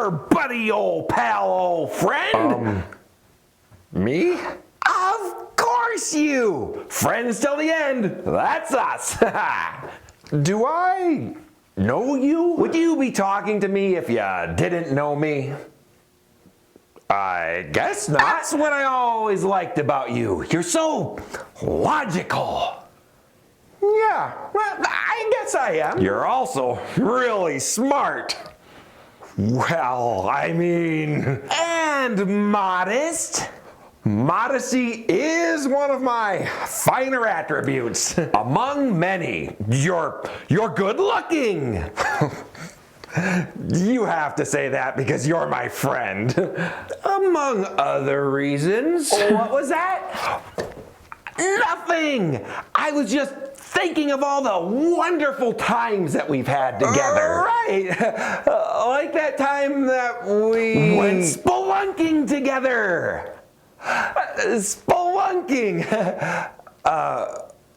there, buddy, old pal, old friend? Me? Of course you! Friends till the end, that's us. Do I know you? Would you be talking to me if you didn't know me? I guess not. That's what I always liked about you. You're so logical. Yeah, well, I guess I am. You're also really smart. Well, I mean... And modest. Modesty is one of my finer attributes. Among many. You're good looking. You have to say that because you're my friend. Among other reasons. What was that? Nothing. I was just thinking of all the wonderful times that we've had together. Right. Like that time that we went spelunking together. Spelunking.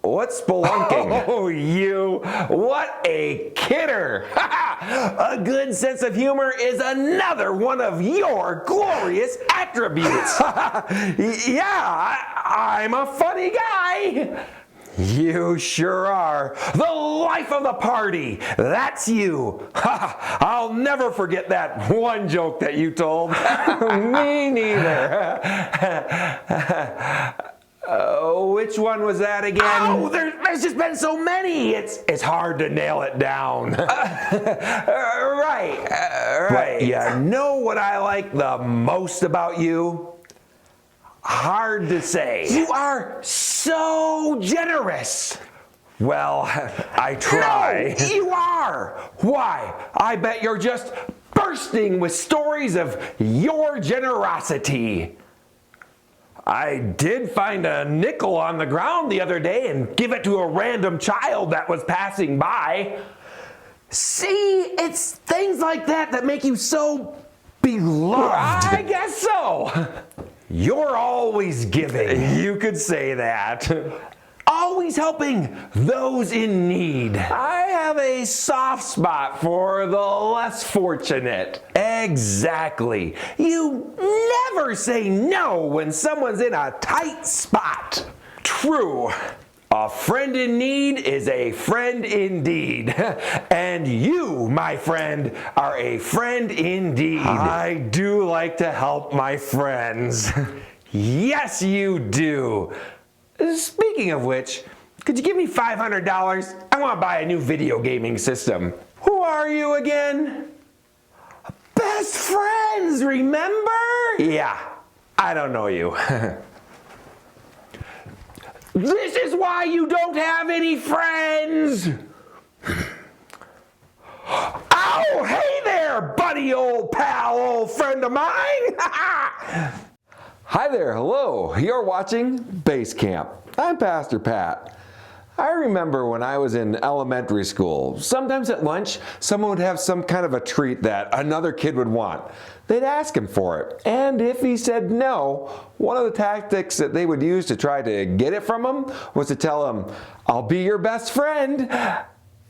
What's spelunking? Oh, you. What a kidder. A good sense of humor is another one of your glorious attributes. Yeah, I'm a funny guy. You sure are. The life of the party. That's you. I'll never forget that one joke that you told. Me neither. Which one was that again? Oh, there's just been so many. It's hard to nail it down. Right. But you know what I like the most about you? Hard to say. You are so generous. Well, I try. No, you are. Why? I bet you're just bursting with stories of your generosity. I did find a nickel on the ground the other day and give it to a random child that was passing by. See, it's things like that that make you so beloved. I guess so. You're always giving. You could say that. Always helping those in need. I have a soft spot for the less fortunate. Exactly. You never say no when someone's in a tight spot. True. A friend in need is a friend indeed. And you, my friend, are a friend indeed. I do like to help my friends. Yes, you do. Speaking of which, could you give me $500? I want to buy a new video gaming system. Who are you again? Best friends, remember? Yeah, I don't know you. This is why you don't have any friends. Oh, hey there, buddy, old pal, old friend of mine. Hi there, hello. You're watching Base Camp. I'm Pastor Pat. I remember when I was in elementary school, sometimes at lunch, someone would have some kind of a treat that another kid would want. They'd ask him for it, and if he said no, one of the tactics that they would use to try to get it from him was to tell him, "I'll be your best friend."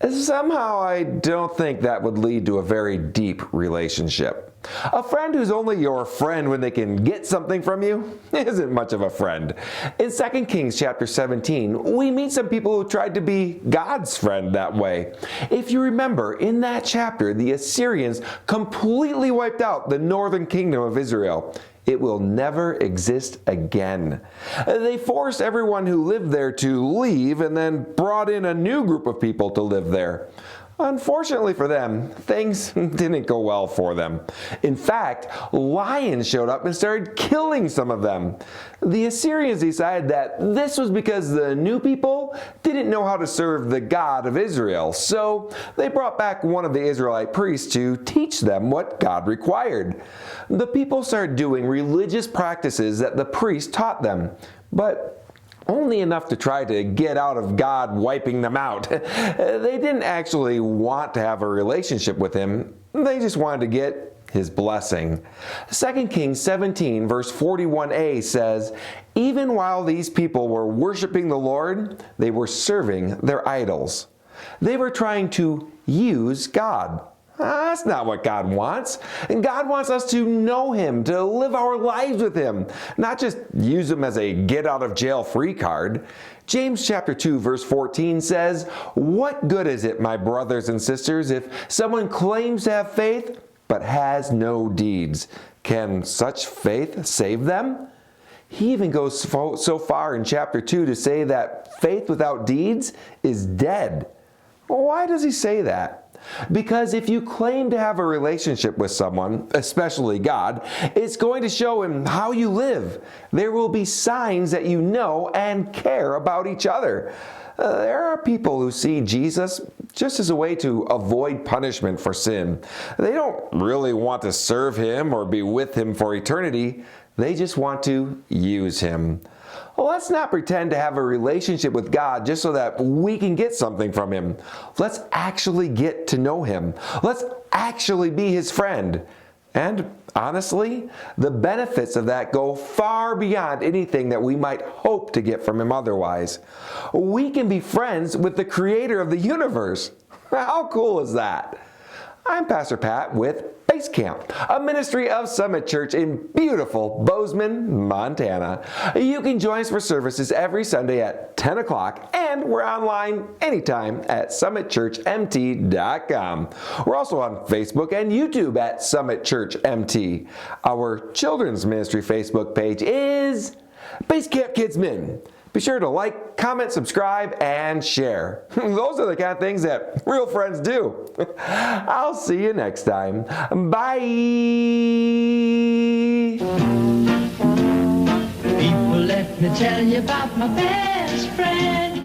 Somehow I don't think that would lead to a very deep relationship. A friend who's only your friend when they can get something from you isn't much of a friend. In 2 Kings chapter 17, we meet some people who tried to be God's friend that way. If you remember, in that chapter, the Assyrians completely wiped out the northern kingdom of Israel. It will never exist again. They forced everyone who lived there to leave and then brought in a new group of people to live there. Unfortunately for them, things didn't go well for them. In fact, lions showed up and started killing some of them. The Assyrians decided that this was because the new people didn't know how to serve the God of Israel, so they brought back one of the Israelite priests to teach them what God required. The people started doing religious practices that the priest taught them, but only enough to try to get out of God wiping them out. They didn't actually want to have a relationship with him. They just wanted to get his blessing. 2 Kings 17 verse 41a says, "Even while these people were worshiping the Lord, they were serving their idols." They were trying to use God. That's not what God wants. And God wants us to know Him, to live our lives with Him, not just use Him as a get out of jail free card. James chapter 2 verse 14 says, "What good is it, my brothers and sisters, if someone claims to have faith but has no deeds? Can such faith save them?" He even goes so far in chapter 2 to say that faith without deeds is dead. Well, why does he say that? Because if you claim to have a relationship with someone, especially God, it's going to show Him how you live. There will be signs that you know and care about each other. There are people who see Jesus just as a way to avoid punishment for sin. They don't really want to serve Him or be with Him for eternity. They just want to use Him. Well, let's not pretend to have a relationship with God just so that we can get something from Him. Let's actually get to know Him. Let's actually be His friend. And honestly, the benefits of that go far beyond anything that we might hope to get from Him otherwise. We can be friends with the Creator of the universe. How cool is that? I'm Pastor Pat with Base Camp, a ministry of Summit Church in beautiful Bozeman, Montana. You can join us for services every Sunday at 10 o'clock, and we're online anytime at summitchurchmt.com. We're also on Facebook and YouTube at Summit Church MT. Our children's ministry Facebook page is Base Camp Kids Min. Be sure to like, comment, subscribe, and share. Those are the kind of things that real friends do. I'll see you next time. Bye. People, let me tell you about my best friend.